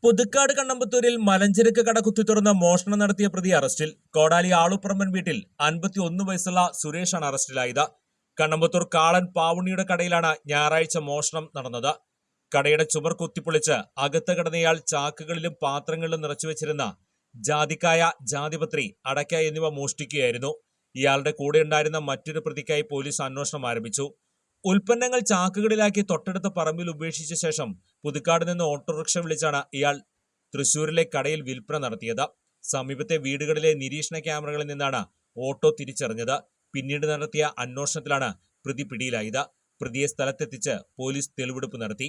പുതുക്കാട് കണ്ണമ്പത്തൂരിൽ മലഞ്ചരക്ക് കട കുത്തിത്തുറന്ന് മോഷണം നടത്തിയ പ്രതി അറസ്റ്റിൽ. കോടാലി ആളുപ്രമ്പൻ വീട്ടിൽ 51 വയസ്സുള്ള സുരേഷാണ് അറസ്റ്റിലായത്. കണ്ണമ്പത്തൂർ കാളൻ പാവുണ്ണിയുടെ കടയിലാണ് ഞായറാഴ്ച മോഷണം നടന്നത്. കടയുടെ ചുമർ കുത്തിപ്പൊളിച്ച് അകത്ത് കിടന്നയാൾ ചാക്കുകളിലും പാത്രങ്ങളിലും നിറച്ചുവെച്ചിരുന്ന ജാതിക്കായ, ജാതിപത്രി, അടയ്ക്ക എന്നിവ മോഷ്ടിക്കുകയായിരുന്നു. ഇയാളുടെ കൂടെയുണ്ടായിരുന്ന മറ്റൊരു പ്രതിക്കായി പോലീസ് അന്വേഷണം ആരംഭിച്ചു. ഉൽപ്പന്നങ്ങൾ ചാക്കുകളിലാക്കി തൊട്ടടുത്ത പറമ്പിൽ ഉപേക്ഷിച്ച ശേഷം പുതുക്കാട് നിന്ന് ഓട്ടോറിക്ഷ വിളിച്ചാണ് ഇയാൾ തൃശൂരിലെ കടയിൽ വിൽപ്പന നടത്തിയത്. സമീപത്തെ വീടുകളിലെ നിരീക്ഷണ ക്യാമറകളിൽ നിന്നാണ് ഓട്ടോ തിരിച്ചറിഞ്ഞത്. പിന്നീട് നടത്തിയ അന്വേഷണത്തിലാണ് പ്രതി പിടിയിലായത്. പ്രതിയെ സ്ഥലത്തെത്തിച്ച് പോലീസ് തെളിവെടുപ്പ് നടത്തി.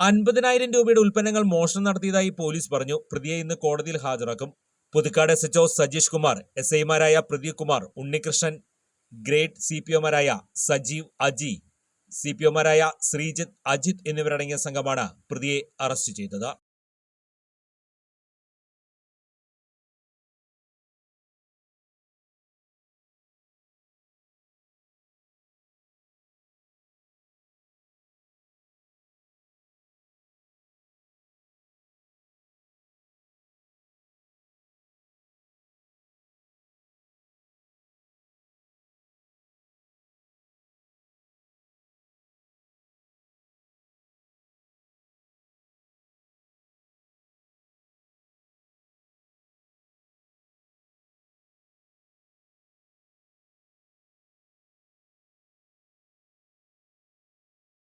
50,000 രൂപയുടെ ഉൽപ്പന്നങ്ങൾ മോഷണം നടത്തിയതായി പോലീസ് പറഞ്ഞു. പ്രതിയെ ഇന്ന് കോടതിയിൽ ഹാജരാക്കും. പുതുക്കാട് SHO സജീഷ് കുമാർ, SIമാരായ പ്രദീപ് കുമാർ, ഉണ്ണികൃഷ്ണൻ, ഗ്രേഡ് CPOമാരായ സജീവ്, അജി, CPOമാരായ ശ്രീജിത്ത്, അജിത് എന്നിവരടങ്ങിയ സംഘമാണ് പ്രതിയെ അറസ്റ്റ് ചെയ്തത്.